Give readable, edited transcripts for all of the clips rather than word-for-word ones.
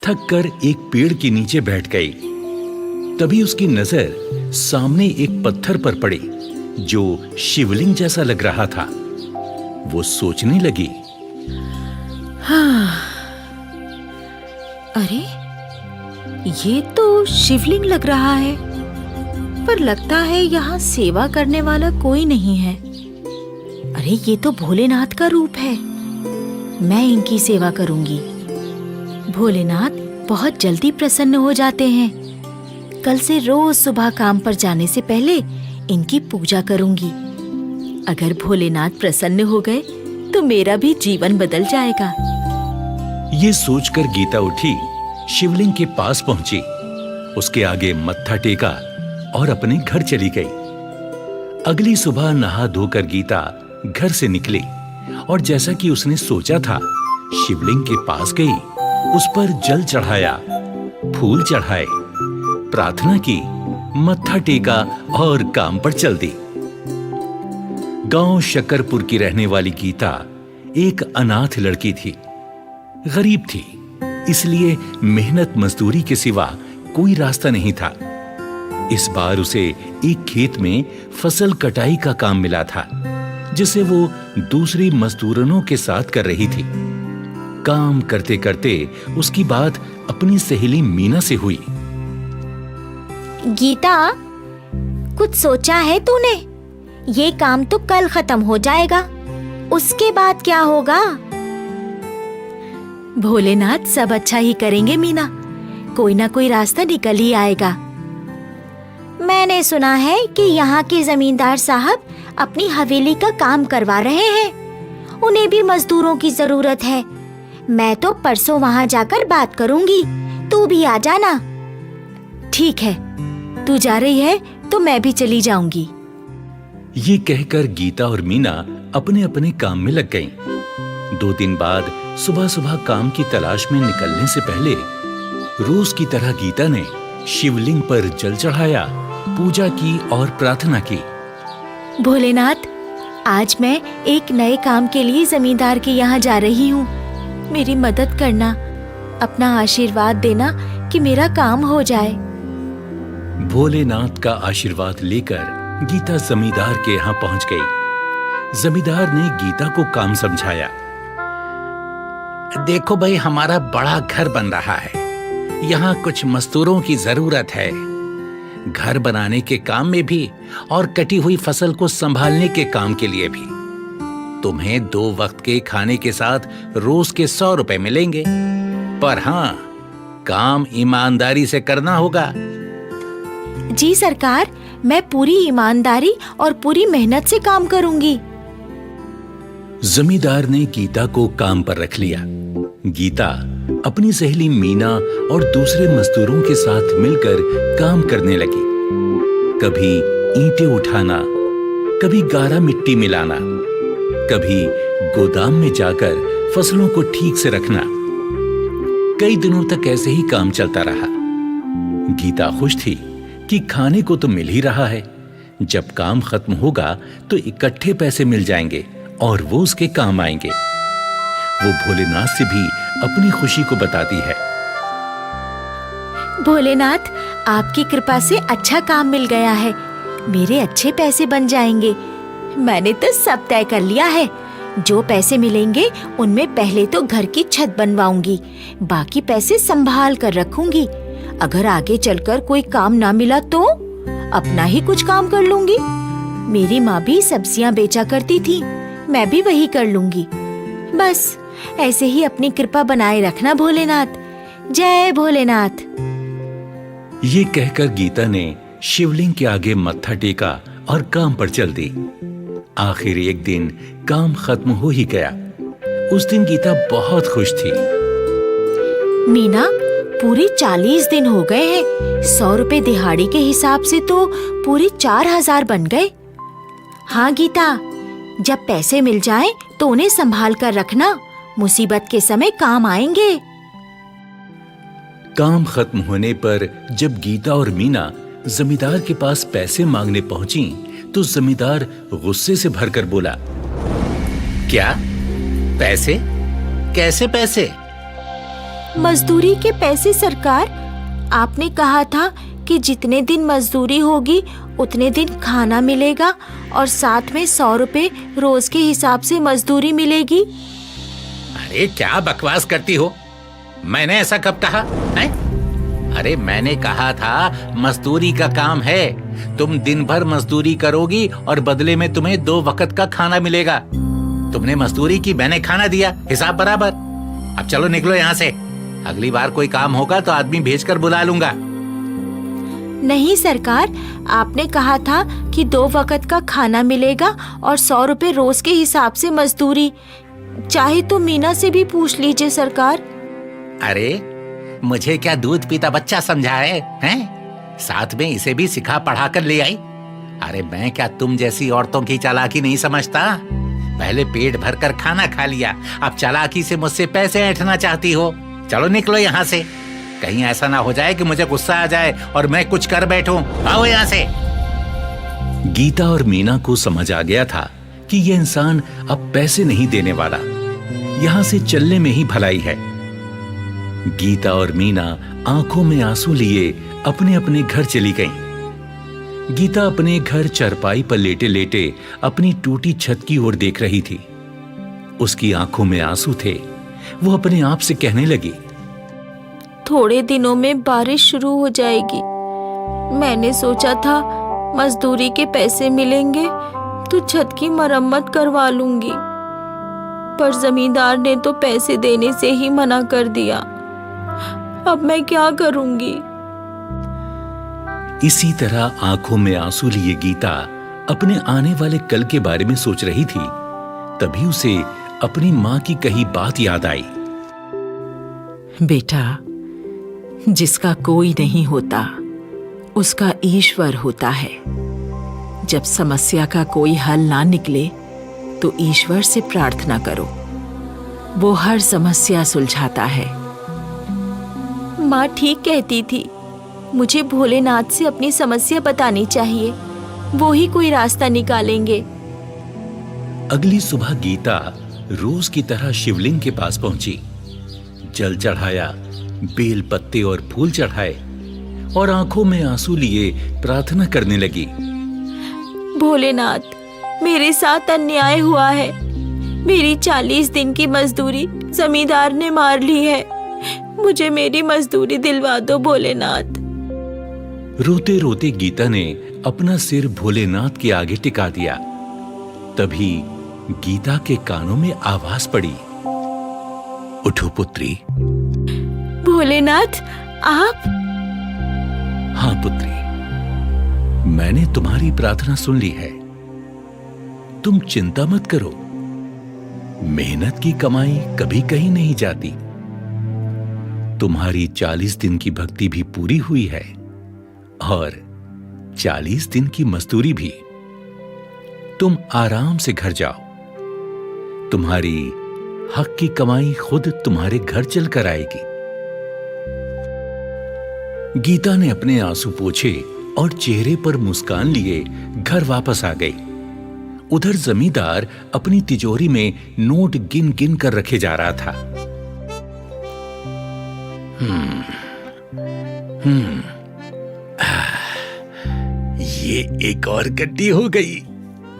थक कर एक पेड़ के नीचे बैठ गई। तभी उसकी नजर सामने एक पत्थर पर पड़ी जो शिवलिंग जैसा लग रहा था। वो सोचने लगी, हाँ, अरे ये तो शिवलिंग लग रहा है, पर लगता है यहाँ सेवा करने वाला कोई नहीं है। अरे ये तो भोलेनाथ का रूप है, मैं इनकी सेवा करूंगी। भोलेनाथ बहुत जल्दी प्रसन्न हो जाते हैं। कल से रोज सुबह काम पर जाने से पहले इनकी पूजा करूंगी। अगर भोलेनाथ प्रसन्न हो गए तो मेरा भी जीवन बदल जाएगा। ये सोचकर गीता उठी, शिवलिंग के पास पहुंची, उसके आगे मत्था टेका और अपने घर चली गई। अगली सुबह नहा धोकर गीता घर से निकली और जैसा कि उसने सोचा था, शिवलिंग के पास गई, उस पर जल चढ़ाया, फूल चढ़ाए, प्रार्थना की, मत्था टेका और काम पर चल दी। गांव शकरपुर की रहने वाली गीता एक अनाथ लड़की थी। गरीब थी, इसलिए मेहनत मजदूरी के सिवा कोई रास्ता नहीं था। इस बार उसे एक खेत में फसल कटाई का काम मिला था, जिसे वो दूसरी मजदूरनों के साथ कर रही थी। काम करते करते उसकी बात अपनी सहेली मीना से हुई। गीता, कुछ सोचा है तूने? ये काम तो कल खत्म हो जाएगा, उसके बाद क्या होगा? भोलेनाथ सब अच्छा ही करेंगे मीना, कोई ना कोई रास्ता निकल ही आएगा। मैंने सुना है कि यहाँ के जमींदार साहब अपनी हवेली का काम करवा रहे हैं। उन्हें भी मजदूरों की जरूरत है। मैं तो परसों वहाँ जाकर बात करूंगी, तू भी आ जाना। ठीक है, तू जा रही है तो मैं भी चली जाऊंगी। ये कहकर गीता और मीना अपने अपने काम में लग गईं। 2 दिन बाद सुबह सुबह काम की तलाश में निकलने से पहले रोज की तरह गीता ने शिवलिंग पर जल चढ़ाया, पूजा की और प्रार्थना की। भोलेनाथ, आज मैं एक नए काम के लिए जमींदार के यहाँ जा रही हूँ। मेरी मदद करना, अपना आशीर्वाद देना कि मेरा काम हो जाए। भोलेनाथ का आशीर्वाद लेकर गीता जमींदार के यहाँ पहुंच गई। जमींदार ने गीता को काम समझाया। देखो भाई, हमारा बड़ा घर बन रहा है, यहाँ कुछ मजदूरों की जरूरत है, घर बनाने के काम में भी और कटी हुई फसल को संभालने के काम के लिए भी। तुम्हें 2 वक्त के खाने के साथ रोज के 100 रुपए मिलेंगे, पर हाँ, काम ईमानदारी से करना होगा। जी सरकार, मैं पूरी ईमानदारी और पूरी मेहनत से काम करूंगी। जमींदार ने गीता को काम पर रख लिया। गीता अपनी सहेली मीना और दूसरे मजदूरों के साथ मिलकर काम करने लगी। कभी ईंटें उठाना, कभी गारा मिट्टी मिलाना, कभी गोदाम में जाकर फसलों को ठीक से रखना। कई दिनों तक ऐसे ही काम चलता रहा। गीता खुश थी कि खाने को तो मिल ही रहा है, जब काम खत्म होगा तो इकट्ठे पैसे मिल जाएंगे और वो उसके काम आएंगे। वो भोलेनाथ से भी अपनी खुशी को बताती है। भोलेनाथ, आपकी कृपा से अच्छा काम मिल गया है, मेरे अच्छे पैसे बन जाएंगे। मैंने तो सब तय कर लिया है। जो पैसे मिलेंगे उनमें पहले तो घर की छत बनवाऊंगी, बाकी पैसे संभाल कर रखूंगी। अगर आगे चलकर कोई काम ना मिला तो अपना ही कुछ काम कर लूंगी। मेरी माँ भी सब्जियां बेचा करती थी, मैं भी वही कर लूंगी। बस ऐसे ही अपनी कृपा बनाए रखना भोलेनाथ। जय भोलेनाथ। ये कहकर गीता ने शिवलिंग के आगे मत्था टेका और काम पर चल दी। आखिर एक दिन काम खत्म हो ही गया। उस दिन गीता बहुत खुश थी। मीना, पूरे 40 दिन हो गए हैं। 100 रुपए दिहाड़ी के हिसाब से तो पूरे 4000 बन गए। हाँ गीता, जब पैसे मिल जाएं तो उन्हें संभाल कर रखना, मुसीबत के समय काम आएंगे। काम खत्म होने पर जब गीता और मीना जमींदार के पास पैसे मांगने पहुंची तो जमींदार गुस्से से भरकर बोला, क्या पैसे? कैसे पैसे? मजदूरी के पैसे सरकार, आपने कहा था कि जितने दिन मजदूरी होगी उतने दिन खाना मिलेगा और साथ में 100 रुपए रोज के हिसाब से मजदूरी मिलेगी। अरे क्या बकवास करती हो? मैंने ऐसा कब कहा है? अरे मैंने कहा था मजदूरी का काम है, तुम दिन भर मजदूरी करोगी और बदले में तुम्हें 2 वक्त का खाना मिलेगा। तुमने मजदूरी की, मैंने खाना दिया, हिसाब बराबर। अब चलो निकलो यहाँ से, अगली बार कोई काम होगा तो आदमी भेजकर बुला लूंगा। नहीं सरकार, आपने कहा था कि 2 वक्त का खाना मिलेगा और 100 रुपए रोज के हिसाब से मजदूरी। चाहे तो मीना से भी पूछ लीजिए सरकार। अरे मुझे क्या दूध पीता बच्चा समझा है? साथ में इसे भी सिखा पढ़ा कर ले आई। अरे मैं क्या तुम जैसी औरतों की चालाकी नहीं समझता? पहले पेट भर कर खाना खा लिया, अब चालाकी से मुझसे पैसे ऐंठना चाहती हो। चलो निकलो यहाँ से, कहीं ऐसा ना हो जाए कि मुझे गुस्सा आ जाए और मैं कुछ कर बैठूं। आओ यहाँ से। गीता और मीना को समझ आ गया था कि यह इंसान अब पैसे नहीं देने वाला, यहाँ से चलने में ही भलाई है। गीता और मीना आंखों में आंसू लिए अपने अपने घर चली गईं। गीता अपने घर चरपाई पर लेटे लेटे अपनी टूटी छत की ओर देख रही थी। उसकी आंखों में आंसू थे। वो अपने आप से कहने लगी, थोड़े दिनों में बारिश शुरू हो जाएगी। मैंने सोचा था मजदूरी के पैसे मिलेंगे तो छत की मरम्मत करवा लूंगी, पर जमींदार ने तो पैसे देने से ही मना कर दिया। अब मैं क्या करूंगी? इसी तरह आंखों में आंसू लिए गीता अपने आने वाले कल के बारे में सोच रही थी। तभी उसे अपनी माँ की कही बात याद आई। बेटा, जिसका कोई नहीं होता उसका ईश्वर होता है। जब समस्या का कोई हल ना निकले तो ईश्वर से प्रार्थना करो, वो हर समस्या सुलझाता है। माँ ठीक कहती थी, मुझे भोलेनाथ से अपनी समस्या बतानी चाहिए, वो ही कोई रास्ता निकालेंगे। अगली सुबह गीता रोज की तरह शिवलिंग के पास पहुंची। जल चढ़ाया, बेल पत्ते और फूल चढ़ाए और आंखों में आंसू लिए प्रार्थना करने लगी। भोलेनाथ, मेरे साथ अन्याय हुआ है। मेरी 40 दिन की मजदूरी जमींदार ने मार ली है। मुझे मेरी मजदूरी दिलवा दो भोलेनाथ। रोते रोते गीता ने अपना सिर भोलेनाथ के आगे टिका दिया। तभी गीता के कानों में आवाज पड़ी, उठो पुत्री। भोलेनाथ, आप? हाँ पुत्री, मैंने तुम्हारी प्रार्थना सुन ली है। तुम चिंता मत करो, मेहनत की कमाई कभी कहीं नहीं जाती। तुम्हारी 40 दिन की भक्ति भी पूरी हुई है और 40 दिन की मजदूरी भी। तुम आराम से घर जाओ, तुम्हारी हक की कमाई खुद तुम्हारे घर चलकर आएगी। गीता ने अपने आंसू पोंछे और चेहरे पर मुस्कान लिए घर वापस आ गई। उधर जमींदार अपनी तिजोरी में नोट गिन गिन कर रखे जा रहा था। ये एक और गड्डी हो गई।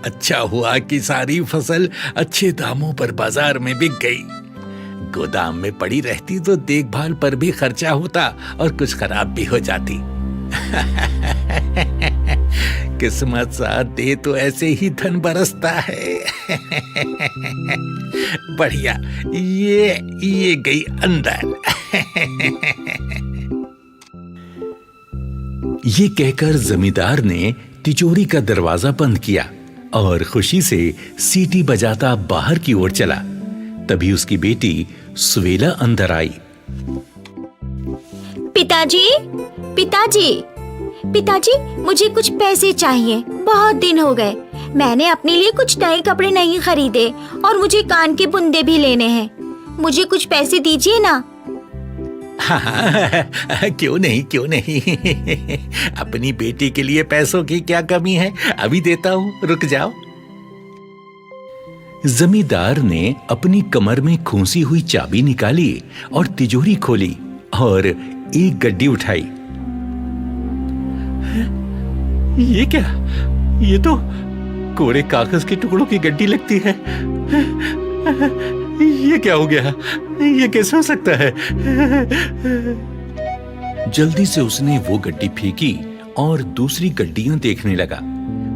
अच्छा हुआ कि सारी फसल अच्छे दामों पर बाजार में बिक गई। गोदाम में पड़ी रहती तो देखभाल पर भी खर्चा होता और कुछ खराब भी हो जाती। किस्मत साथ दे तो ऐसे ही धन बरसता है। बढ़िया, ये गई अंदर। ये कहकर जमींदार ने तिजोरी का दरवाजा बंद किया और खुशी से सीटी बजाता बाहर की ओर चला। तभी उसकी बेटी सुवेला अंदर आई। पिताजी, पिताजी, पिताजी, मुझे कुछ पैसे चाहिए। बहुत दिन हो गए, मैंने अपने लिए कुछ नए कपड़े नहीं खरीदे और मुझे कान के बुंदे भी लेने हैं। मुझे कुछ पैसे दीजिए ना। हाँ, क्यों नहीं, क्यों नहीं। अपनी बेटी के लिए पैसों की क्या कमी है, अभी देता हूँ, रुक जाओ। जमींदार ने अपनी कमर में खूंसी हुई चाबी निकाली और तिजोरी खोली और एक गड्डी उठाई। ये क्या? ये तो कोरे कागज के टुकड़ों की गड्डी लगती है। ये क्या हो गया? ये कैसे हो सकता है? जल्दी से उसने वो गड्डी फेंकी और दूसरी गड्डियां देखने लगा,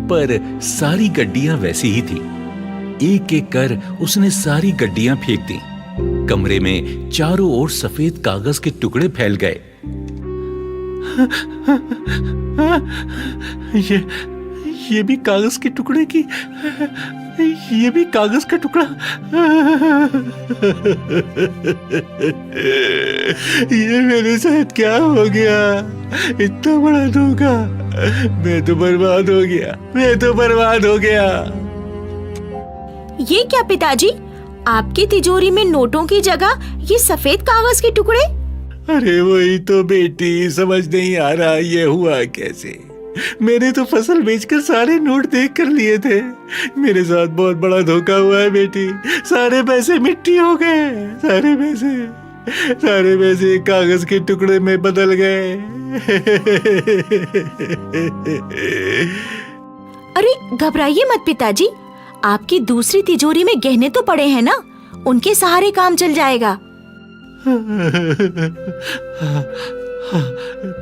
पर सारी गड्डियां वैसी ही थी। एक एक कर उसने सारी गड्डियां फेंक दी। कमरे में चारों ओर सफेद कागज के टुकड़े फैल गए। ये भी कागज के टुकड़े की, ये भी कागज का टुकड़ा। ये मेरे साथ क्या हो गया? इतना बड़ा धोखा! मैं तो बर्बाद हो गया, मैं तो बर्बाद हो गया। ये क्या पिताजी, आपकी तिजोरी में नोटों की जगह ये सफेद कागज के टुकड़े? अरे वही तो बेटी, समझ नहीं आ रहा ये हुआ कैसे। मैंने तो फसल बेचकर सारे नोट देख कर लिए थे। मेरे साथ बहुत बड़ा धोखा हुआ है बेटी। सारे पैसे मिट्टी हो गए, सारे पैसे कागज के टुकड़े में बदल गए। अरे घबराइए मत पिताजी, आपकी दूसरी तिजोरी में गहने तो पड़े हैं ना, उनके सहारे काम चल जाएगा।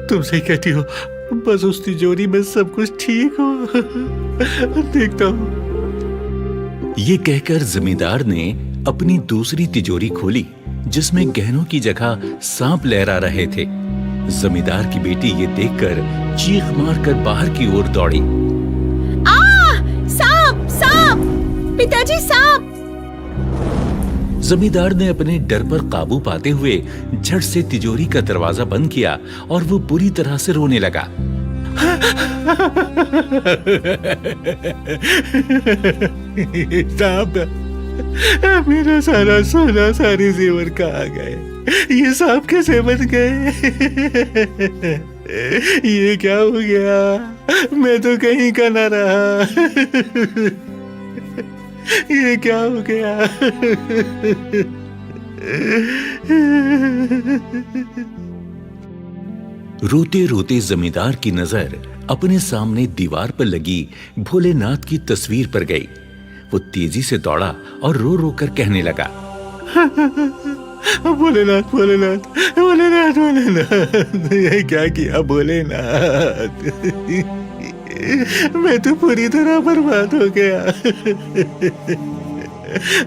तुम सही कहती हो, बस उस तिजोरी में सब कुछ ठीक हो। देखता हूँ। ये कहकर जमींदार ने अपनी दूसरी तिजोरी खोली, जिसमें गहनों की जगह सांप लहरा रहे थे। जमींदार की बेटी ये देखकर चीख मारकर बाहर की ओर दौड़ी। सांप! सांप! पिताजी, सांप! जमींदार ने अपने डर पर काबू पाते हुए झट से तिजोरी का दरवाजा बंद किया और वो बुरी तरह से रोने लगा। सांप! मेरा सारा सोना, सारे जेवर कहाँ गए? ये सांप कैसे बन गए? ये क्या हो गया? मैं तो कहीं का ना रहा। ये क्या हो गया? रोते रोते जमींदार की नजर अपने सामने दीवार पर लगी भोलेनाथ की तस्वीर पर गई। वो तेजी से दौड़ा और रो रो कर कहने लगा, भोलेनाथ, भोलेनाथ, भोलेनाथ, भोलेनाथ, ये क्या किया भोलेनाथ? मैं तो पूरी तरह बर्बाद हो गया।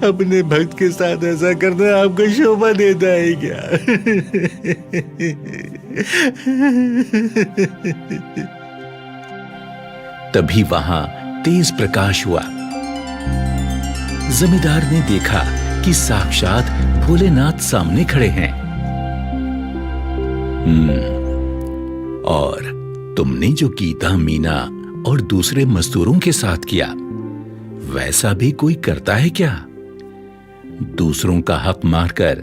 अपने भक्त के साथ ऐसा करना आपको शोभा देता है क्या? तभी वहां तेज प्रकाश हुआ। जमींदार ने देखा कि साक्षात भोलेनाथ सामने खड़े हैं। और तुमने जो गीता, मीना और दूसरे मजदूरों के साथ किया, वैसा भी कोई करता है क्या? दूसरों का हक मारकर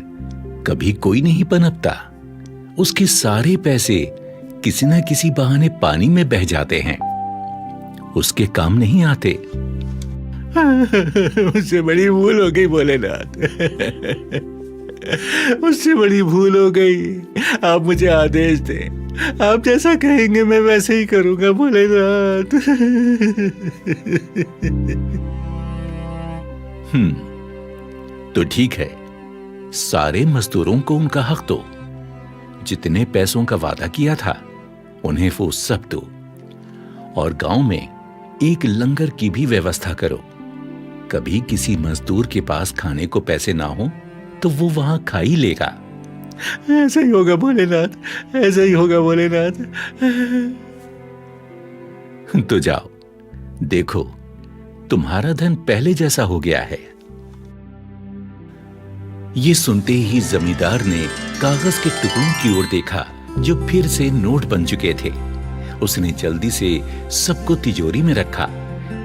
कभी कोई नहीं पनपता। उसके सारे पैसे किसी न किसी बहाने पानी में बह जाते हैं, उसके काम नहीं आते। मुझसे बड़ी भूल हो गई भोलेनाथ। मुझसे बड़ी भूल हो गई। आप मुझे आदेश दें, आप जैसा कहेंगे मैं वैसे ही करूंगा भोलेनाथ। तो ठीक है, सारे मजदूरों को उनका हक दो। जितने पैसों का वादा किया था उन्हें वो सब दो, और गांव में एक लंगर की भी व्यवस्था करो। कभी किसी मजदूर के पास खाने को पैसे ना हो तो वो वहां खा ही लेगा। ऐसा ही होगा भोलेनाथ, ऐसा ही होगा भोलेनाथ। तो जाओ, देखो तुम्हारा धन पहले जैसा हो गया है। ये सुनते ही जमींदार ने कागज के टुकड़ों की ओर देखा जो फिर से नोट बन चुके थे। उसने जल्दी से सबको तिजोरी में रखा।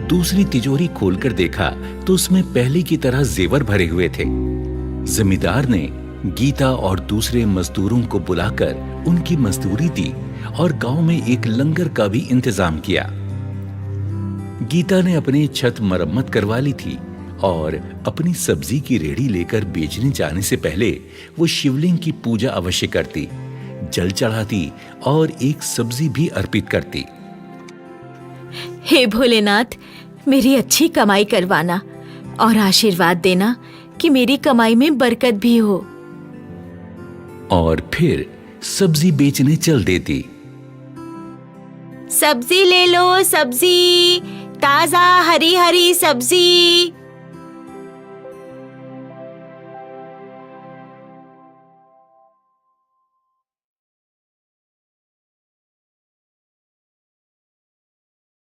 दूसरी तिजोरी खोलकर देखा तो उसमें पहले की तरह जेवर भरे हुए थे। जमींदार ने गीता और दूसरे मजदूरों को बुलाकर उनकी मजदूरी दी और गांव में एक लंगर का भी इंतजाम किया। गीता ने अपनी छत मरम्मत करवा ली थी और अपनी सब्जी की रेहड़ी लेकर बेचने जाने से पहले वो शिवलिंग की पूजा अवश्य करती, जल चढ़ाती और एक सब्जी भी अर्पित करती। हे भोलेनाथ, मेरी अच्छी कमाई करवाना और आशीर्वाद देना कि मेरी कमाई में बरकत भी हो। और फिर सब्जी बेचने चल देती। सब्जी ले लो, सब्जी, ताजा हरी हरी सब्जी।